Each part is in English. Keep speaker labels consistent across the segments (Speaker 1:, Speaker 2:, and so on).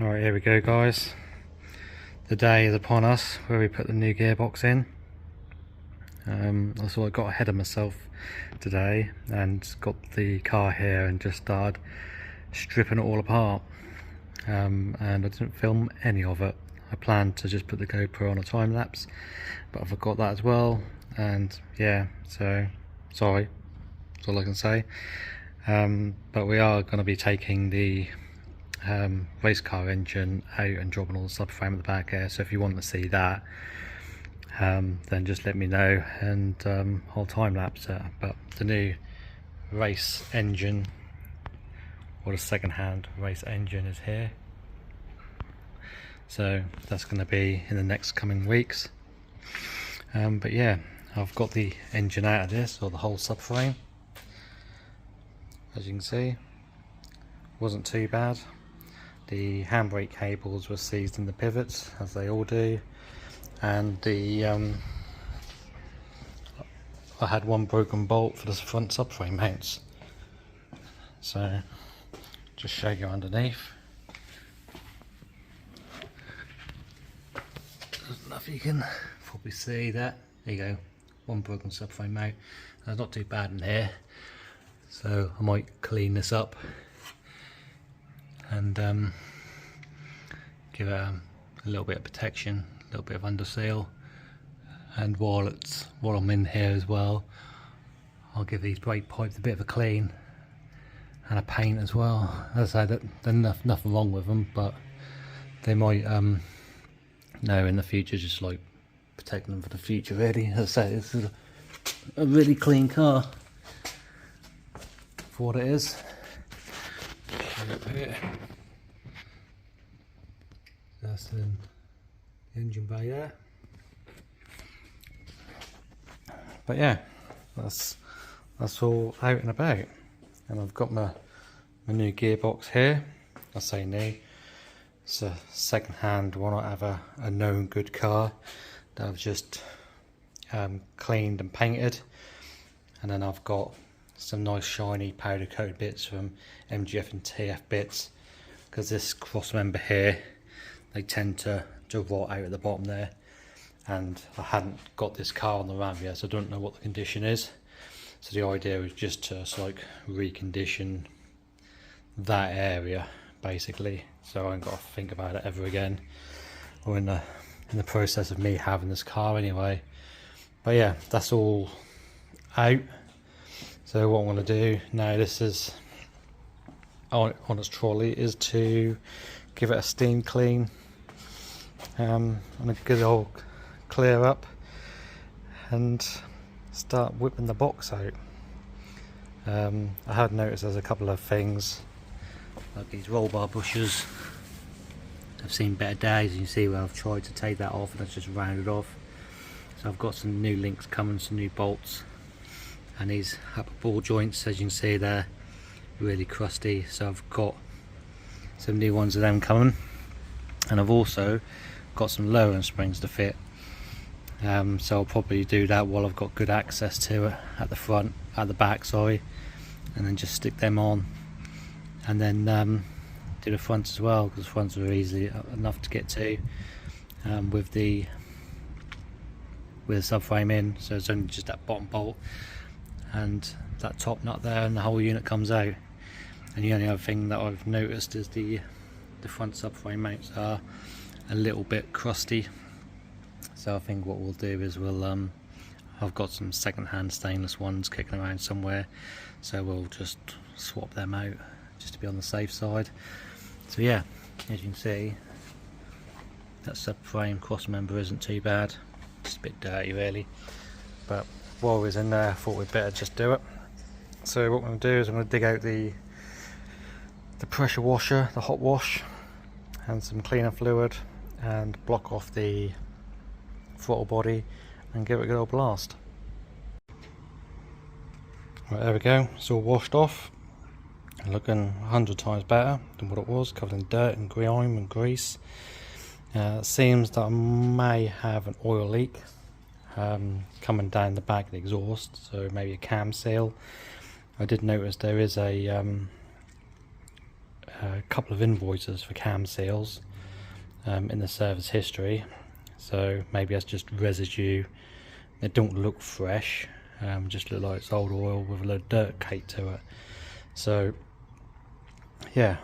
Speaker 1: Alright, here we go guys. The day is upon us where we put the new gearbox in. I thought I got ahead of myself today and got the car here and just started stripping it all apart. And I didn't film any of it. I planned to just put the GoPro on a time lapse, but I forgot that as well. And yeah, so sorry, that's all I can say. But we are going to be taking the race car engine out and dropping all the subframe at the back here, so if you want to see that, then just let me know and I'll time lapse it. But the new race engine, or the second hand race engine, is here, so that's going to be in the next coming weeks. But yeah, I've got the engine out of this, or the whole subframe. As you can see, wasn't too bad. The handbrake cables were seized in the pivots, as they all do, and the I had one broken bolt for the front subframe mounts. So just show you underneath. There's enough, you can probably see that. There you go, one broken subframe mount. That's not too bad in here, so I might clean this up and give it a little bit of protection, a little bit of under seal. And while I'm in here as well, I'll give these brake pipes a bit of a clean and a paint as well. As I say, there's nothing wrong with them, but they might know in the future, just like protecting them for the future really. As I say, this is a really clean car for what it is. Up here. That's the engine bay there. But yeah, that's all out and about. And I've got my new gearbox here. I say new, it's a second hand one. I have a known good car that I've just cleaned and painted, and then I've got some nice shiny powder coated bits from MGFnTFBitz, because this cross member here, they tend to rot out at the bottom there, and I hadn't got this car on the ramp yet, so I don't know what the condition is. So the idea was just to like recondition that area basically, so I ain't got to think about it ever again, or in the process of me having this car anyway. But yeah, that's all out. So what I'm going to do now, this is on its trolley, is to give it a steam clean and a good old clear up, and start whipping the box out. I had noticed there's a couple of things, like these roll bar bushes. I've seen better days. You can see where I've tried to take that off and it's just rounded off. So I've got some new links coming, some new bolts. And these upper ball joints, as you can see, they're really crusty, so I've got some new ones of them coming, and I've also got some lowering springs to fit, so I'll probably do that while I've got good access to it at the back, sorry, and then just stick them on, and then do the fronts as well, because the fronts are easy enough to get to with the subframe in. So it's only just that bottom bolt and that top nut there, and the whole unit comes out. And the only other thing that I've noticed is the front subframe mounts are a little bit crusty, so I think what we'll do is I've got some second-hand stainless ones kicking around somewhere, so we'll just swap them out just to be on the safe side. So yeah, as you can see, that subframe cross member isn't too bad, just a bit dirty really, but while we was in there I thought we'd better just do it. So what I'm going to do is I'm going to dig out the pressure washer, the hot wash, and some cleaner fluid and block off the throttle body and give it a good old blast. Right, there we go, it's all washed off, looking 100 times better than what it was, covered in dirt and grime and grease. It seems that I may have an oil leak coming down the back of the exhaust, so maybe a cam seal. I did notice there is a couple of invoices for cam seals in the service history, so maybe that's just residue. They don't look fresh, just look like it's old oil with a load of dirt caked to it. So yeah,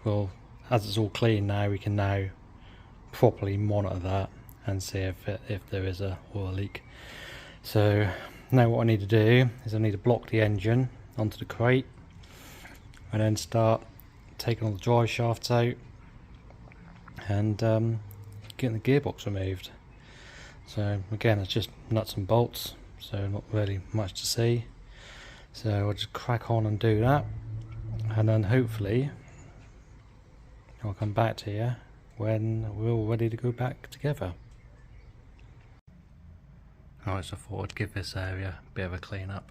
Speaker 1: well, as it's all clean now, we can now properly monitor that and see if there is a oil leak. So now what I need to do is I need to block the engine onto the crate and then start taking all the drive shafts out and getting the gearbox removed. So again, it's just nuts and bolts, so not really much to see. So I'll just crack on and do that, and then hopefully I'll come back to you when we're all ready to go back together. Alright, so I thought I'd give this area a bit of a clean up.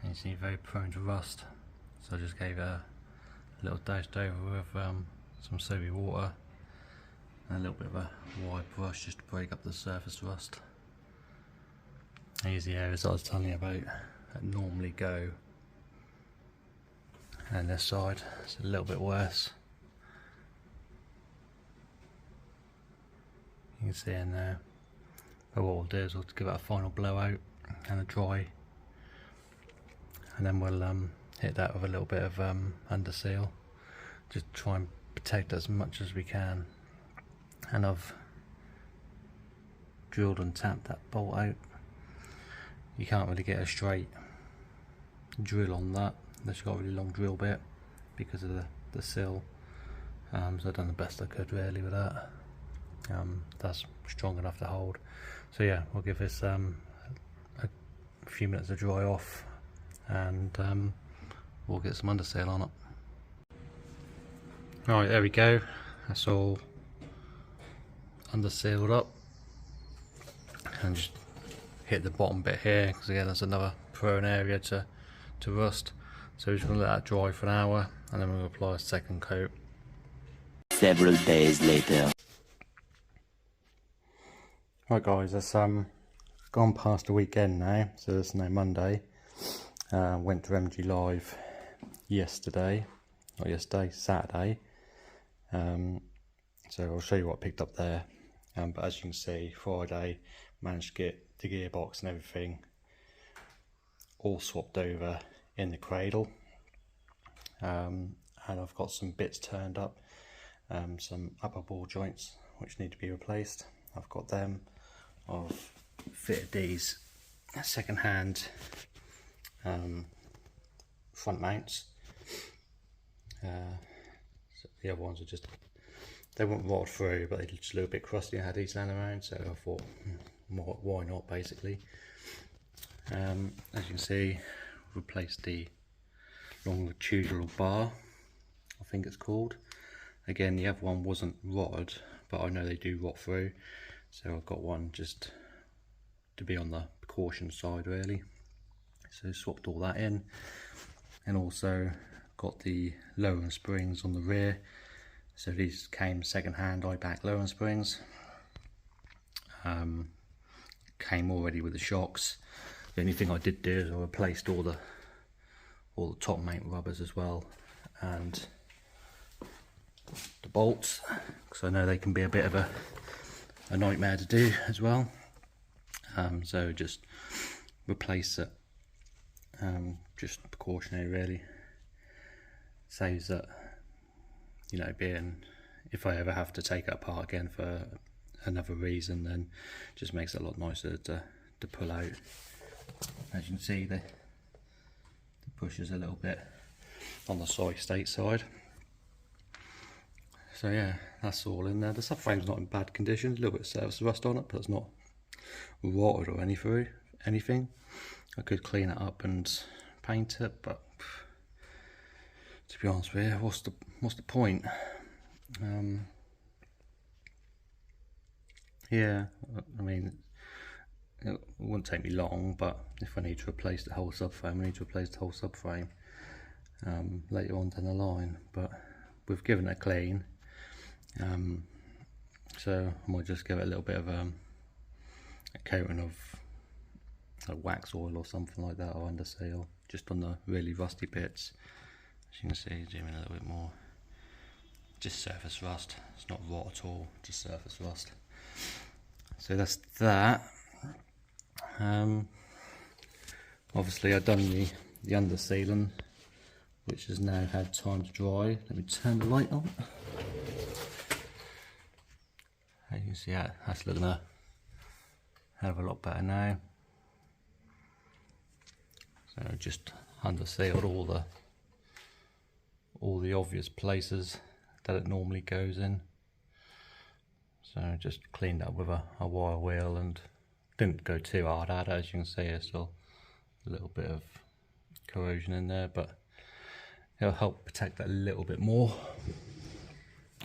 Speaker 1: You see, very prone to rust, so I just gave it a little doused over with some soapy water and a little bit of a wide brush just to break up the surface rust. These are the areas that I was telling you about that normally go, and this side is a little bit worse. You can see in there. But what we'll do is we'll give it a final blowout and a dry, and then we'll hit that with a little bit of under seal, just try and protect as much as we can. And I've drilled and tapped that bolt out. You can't really get a straight drill on that unless you've got a really long drill bit because of the sill. So I've done the best I could really with that. That's strong enough to hold. So yeah, we'll give this a few minutes to dry off, and we'll get some undersail on it. Alright, there we go. That's all undersealed up, and just hit the bottom bit here because again there's another prone area to rust. So we're just going to let that dry for an hour, and then we'll apply a second coat.
Speaker 2: Several days later.
Speaker 1: Right guys, it's gone past the weekend now, so it's now Monday. Went to MG Live yesterday, not yesterday, Saturday. So I'll show you what I picked up there. But as you can see, Friday managed to get the gearbox and everything all swapped over in the cradle. And I've got some bits turned up, some upper ball joints which need to be replaced. I've got them. I've fitted these second hand front mounts. So the other ones are just, they won't rot through, but they're just a little bit crusty. I had these laying around, so I thought, why not, basically. As you can see, replaced the longitudinal bar, I think it's called. Again, the other one wasn't rotted, but I know they do rot through, so I've got one just to be on the precaution side really. So swapped all that in, and also got the lowering springs on the rear. So these came second hand IBAC lowering springs. Came already with the shocks. The only thing I did do is I replaced all the top mount rubbers as well, and the bolts, because I know they can be a bit of a nightmare to do as well. So just replace it, just precautionary really. Saves that, you know, being, if I ever have to take it apart again for another reason, then just makes it a lot nicer to pull out. As you can see, the push is a little bit on the solid state side. So yeah, that's all in there. The subframe's not in bad condition, a little bit of surface rust on it, but it's not rotted or anything. I could clean it up and paint it, but to be honest with you, what's the point? Yeah, I mean, it wouldn't take me long, but if I need to replace the whole subframe, I need to replace the whole subframe later on down the line. But we've given it a clean, so I might just give it a little bit of a coating of wax oil or something like that, or under seal, just on the really rusty bits. As you can see, zoom in a little bit more. Just surface rust. It's not rot at all, just surface rust. So that's that. Obviously I've done the under sealing, which has now had time to dry. Let me turn the light on. As you can see, that's looking a hell of a lot better now. So just under sealed all the obvious places that it normally goes in. So just cleaned up with a wire wheel and didn't go too hard at it. As you can see, there's still a little bit of corrosion in there, but it'll help protect that a little bit more.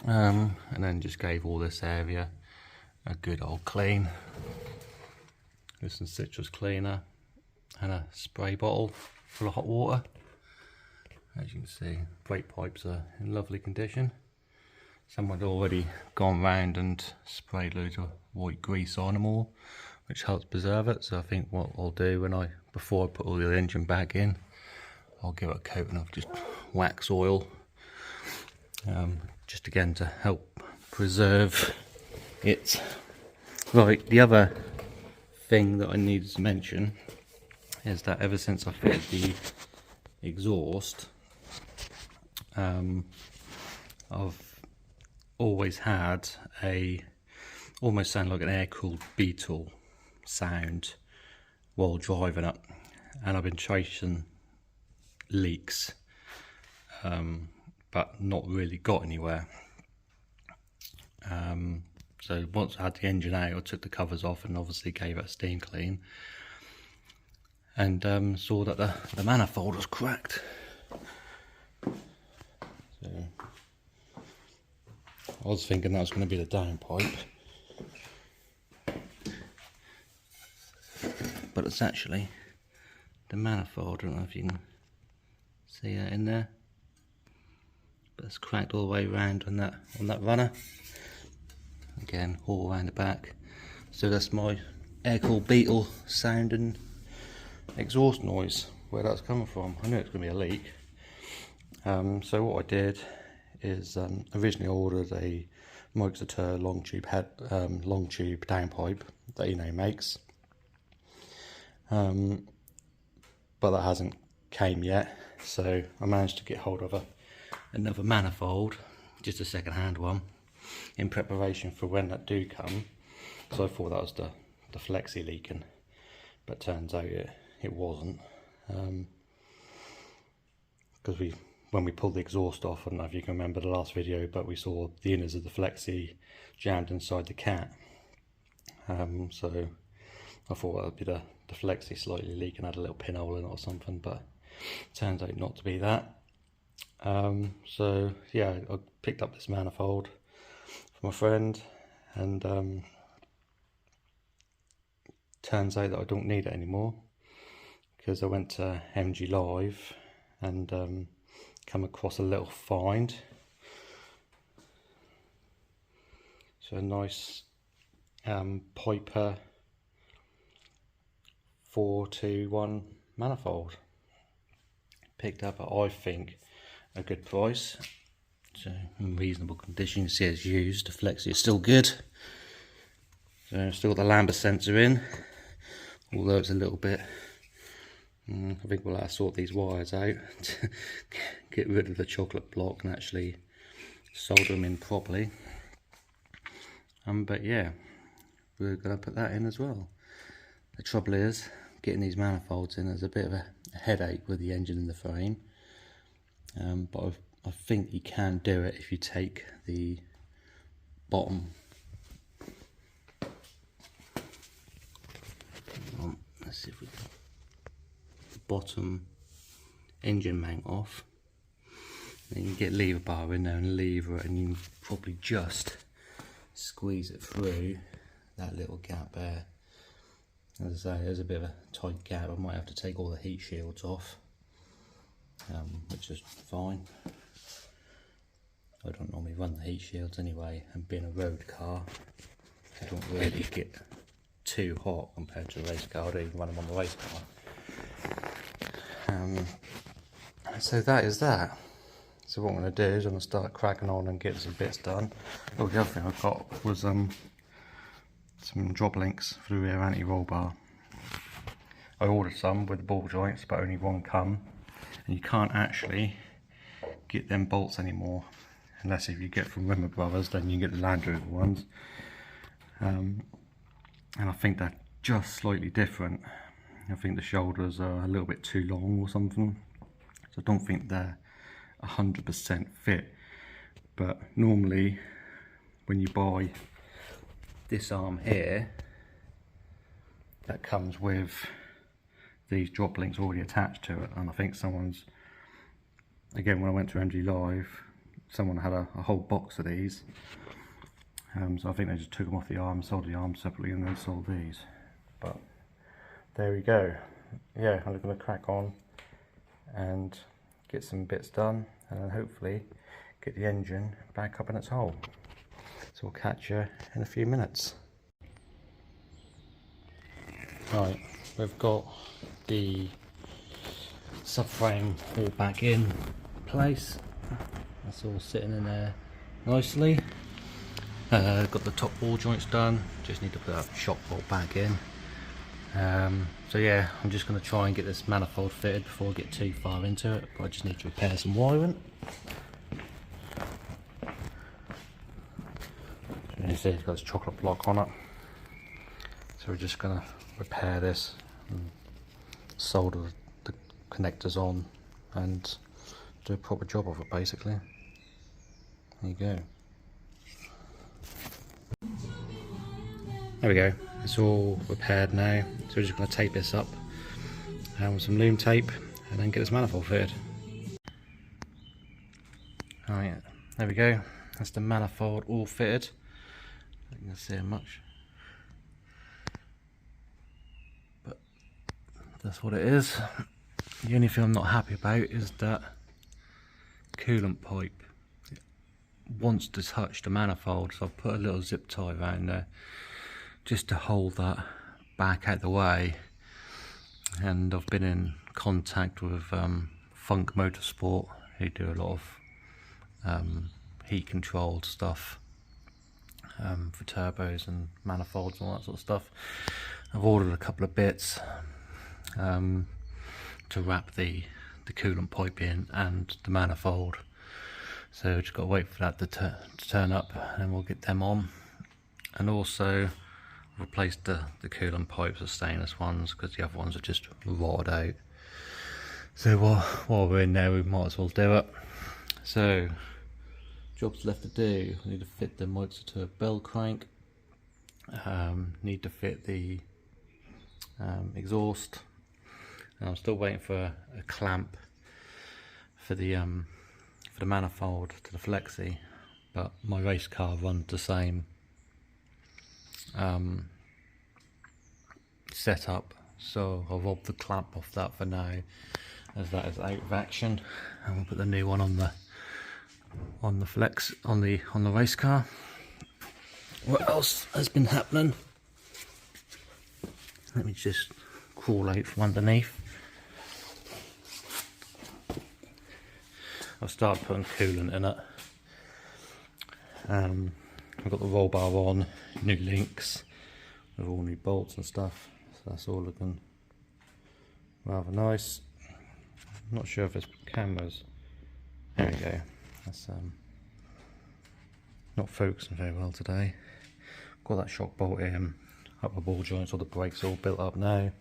Speaker 1: And then just gave all this area a good old clean with some citrus cleaner and a spray bottle full of hot water. As you can see, brake pipes are in lovely condition. Someone had already gone round and sprayed loads of white grease on them all, which helps preserve it. So I think what I'll do before I put all the engine back in, I'll give it a coating of just wax oil, just again to help preserve it. Right, the other thing that I needed to mention is that ever since I fitted the exhaust, I've always had almost sound like an air-cooled Beetle sound while driving it, and I've been chasing leaks, but not really got anywhere. So once I had the engine out, I took the covers off and obviously gave it a steam clean, and saw that the manifold was cracked. So I was thinking that was going to be the downpipe, but it's actually the manifold. I don't know if you can see that in there, but it's cracked all the way around on that runner. Again, all around the back. So that's my air-cooled Beetle sounding exhaust noise, where that's coming from. I knew it's going to be a leak. So what I did is originally I ordered a Mike Zateur long tube downpipe that he now makes, but that hasn't came yet. So I managed to get hold of another manifold, just a second-hand one, in preparation for when that do come. So I thought that was the flexi leaking, but turns out it wasn't, because when we pulled the exhaust off, I don't know if you can remember the last video, but we saw the innards of the flexi jammed inside the cat. So I thought that would be the flexi slightly leaking, had a little pinhole in it or something, but turns out not to be that. So yeah, I picked up this manifold from a friend, and turns out that I don't need it anymore, because I went to MG Live and come across a little find. So a nice Piper 421 manifold, picked up at, I think, a good price. So in reasonable condition. You see it's used. The flexi is still good. So still got the lambda sensor in, although it's a little bit, I think we'll have to sort these wires out to get rid of the chocolate block and actually solder them in properly. But yeah, we're going to put that in as well. The trouble is, getting these manifolds in is a bit of a headache with the engine and the frame, but I think you can do it if you take the bottom, let's see if we can, the bottom engine mount off, Then you get lever bar in there and lever it, and you can probably just squeeze it through that little gap there. As I say, there's a bit of a tight gap. I might have to take all the heat shields off, which is fine. I don't normally run the heat shields anyway, and being a road car, I don't really get too hot compared to a race car. I don't even run them on the race car. So that is that. So what I'm going to do is I'm going to start cracking on and get some bits done. Oh, the other thing I got was some drop links for the rear anti-roll bar. I ordered some with the ball joints, but only one come, and you can't actually get them bolts anymore. Unless if you get from Rimmer Brothers, then you get the Land Rover ones. And I think they're just slightly different. I think the shoulders are a little bit too long or something. So I don't think they're 100% fit. But normally, when you buy this arm here, that comes with these drop links already attached to it. And I think someone's, again, when I went to MG Live, someone had a whole box of these, so I think they just took them off the arm, sold the arm separately, and then sold these. But there we go. Yeah, I'm going to crack on and get some bits done, and then hopefully get the engine back up in its hole. So we'll catch you in a few minutes. Right, we've got the subframe all back in place. That's all sitting in there nicely. Got the top ball joints done, just need to put that shock bolt back in. So yeah, I'm just going to try and get this manifold fitted before I get too far into it, but I just need to repair some wiring. So you see it's got this chocolate block on it, so we're just going to repair this and solder the connectors on and do a proper job of it basically. There you go. There we go, it's all repaired now, so we're just going to tape this up with some loom tape and then get this manifold fitted. Alright, there we go, that's the manifold all fitted. I don't think you can see much, but that's what it is. The only thing I'm not happy about is that coolant pipe. It wants to touch the manifold, so I've put a little zip tie around there just to hold that back out the way. And I've been in contact with Funk Motorsport, who do a lot of heat controlled stuff for turbos and manifolds and all that sort of stuff. I've ordered a couple of bits to wrap the coolant pipe in and the manifold, so just got to wait for that to turn up, and then we'll get them on. And also replaced the coolant pipes with stainless ones because the other ones are just rotted out. So while we're in there, we might as well do it. So jobs left to do. I need to fit the mics to a bell crank, need to fit the exhaust, and I'm still waiting for a clamp for the manifold to the flexi, but my race car runs the same setup, so I'll rob the clamp off that for now, as that is out of action, and we'll put the new one on the flex on the race car. What else has been happening? Let me just crawl out from underneath. I've started putting coolant in it. I've got the roll bar on, new links with all new bolts and stuff, so that's all looking rather nice. I'm not sure if there's cameras. There we go. That's not focusing very well today. Got that shock bolt in, upper ball joints, all the brakes all built up now,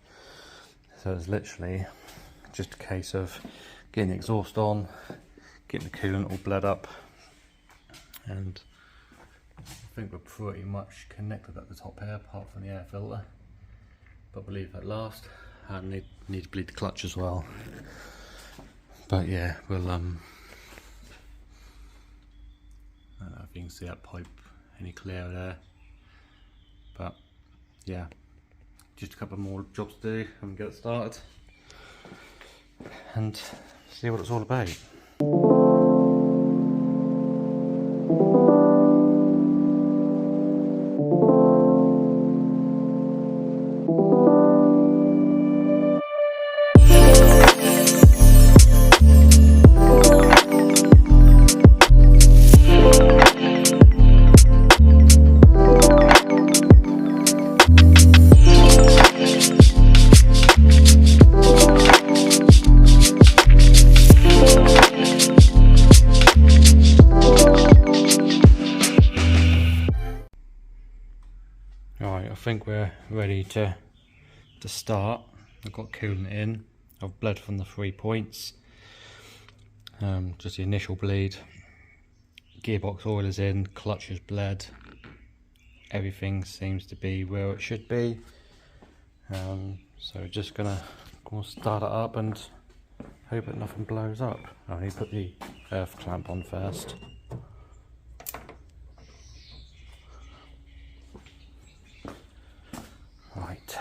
Speaker 1: so it's literally just a case of getting the exhaust on, getting the coolant all bled up, and I think we're pretty much connected at the top here, apart from the air filter, but we'll leave that last. I need to bleed the clutch as well, but yeah, we'll don't know if you can see that pipe any clearer there, but yeah, just a couple more jobs to do and get it started and see what it's all about. Right, I think we're ready to start. I've got coolant in, I've bled from the 3 points, just the initial bleed. Gearbox oil is in, clutch is bled, everything seems to be where it should be. So we're just gonna go start it up and hope that nothing blows up. I need to put the earth clamp on first. Right.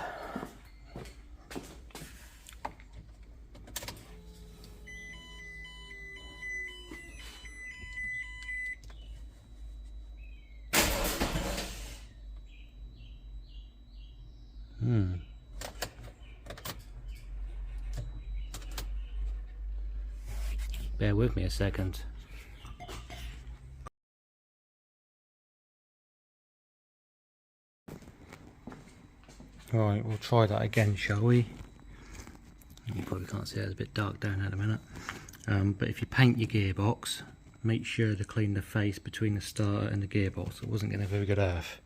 Speaker 1: Bear with me a second. Right, we'll try that again, shall we? You probably can't see it, it's a bit dark down at the minute. But if you paint your gearbox, make sure to clean the face between the starter and the gearbox. It wasn't getting a very good earth.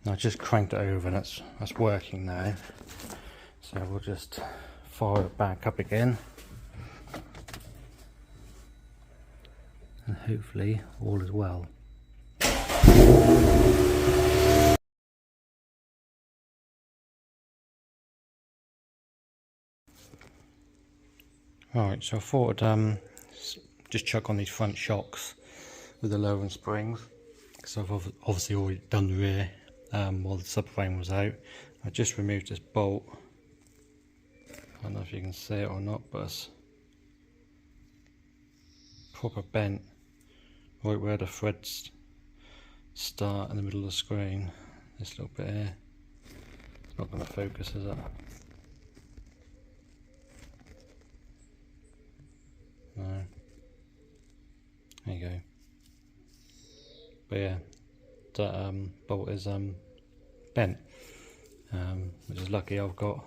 Speaker 1: I just cranked it over and that's working now. So we'll just fire it back up again. And hopefully all is well. Alright, so I thought I'd just chuck on these front shocks with the lowering springs, because I've obviously already done the rear while the subframe was out. I just removed this bolt. I don't know if you can see it or not, but it's proper bent right where the threads start in the middle of the screen. This little bit here. It's not going to focus, is it? No. There you go. But yeah, that bolt is bent, which is lucky. I've got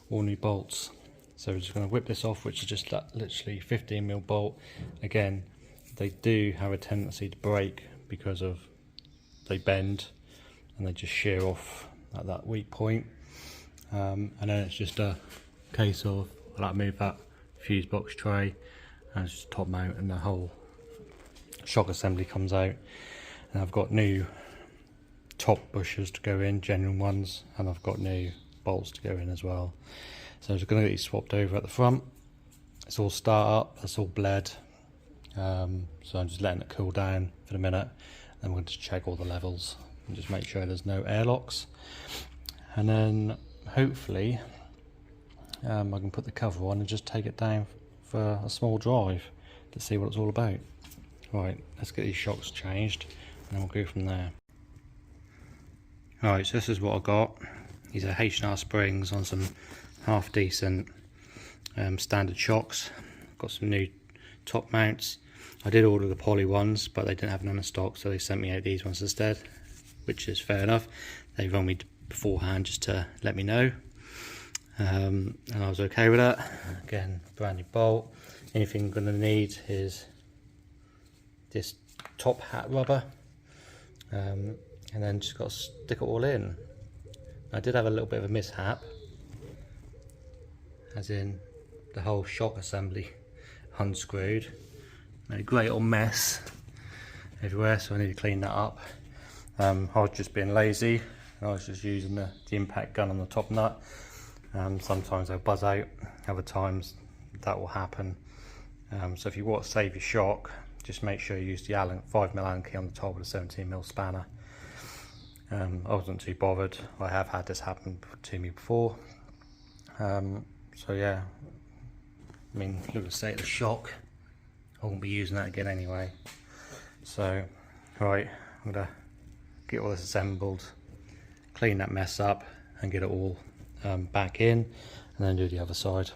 Speaker 1: all new bolts, so we're just going to whip this off, which is just that literally 15mm bolt. Again, they do have a tendency to break because of they bend and they just shear off at that weak point, and then it's just a case of I like to move that fuse box tray and it's just top mount and the whole shock assembly comes out. And I've got new top bushers to go in, genuine ones, and I've got new bolts to go in as well. So I'm just going to get these swapped over at the front. It's all start up, it's all bled, so I'm just letting it cool down for a minute, and I'm going to check all the levels and just make sure there's no airlocks, and then hopefully I can put the cover on and just take it down for a small drive to see what it's all about. Right, let's get these shocks changed and then we'll go from there. Alright, so this is what I got. These are H&R springs on some half decent standard shocks. Got some new top mounts. I did order the poly ones, but they didn't have none in stock, so they sent me out these ones instead, which is fair enough. They rang me beforehand just to let me know. And I was okay with that. Again, brand new bolt. Anything I'm going to need is this top hat rubber, and then just got to stick it all in. I did have a little bit of a mishap, as in the whole shock assembly unscrewed. Made a great old mess everywhere, so I need to clean that up. I was just being lazy and I was just using the impact gun on the top nut. Sometimes they'll buzz out, other times that will happen. So if you want to save your shock, just make sure you use the 5mm Allen key on the top with a 17mm spanner. I wasn't too bothered. I have had this happen to me before. So yeah, I mean, look at the state of the shock. I won't be using that again anyway. So, right, I'm gonna get all this assembled, clean that mess up and get it all back in, and then do the other side.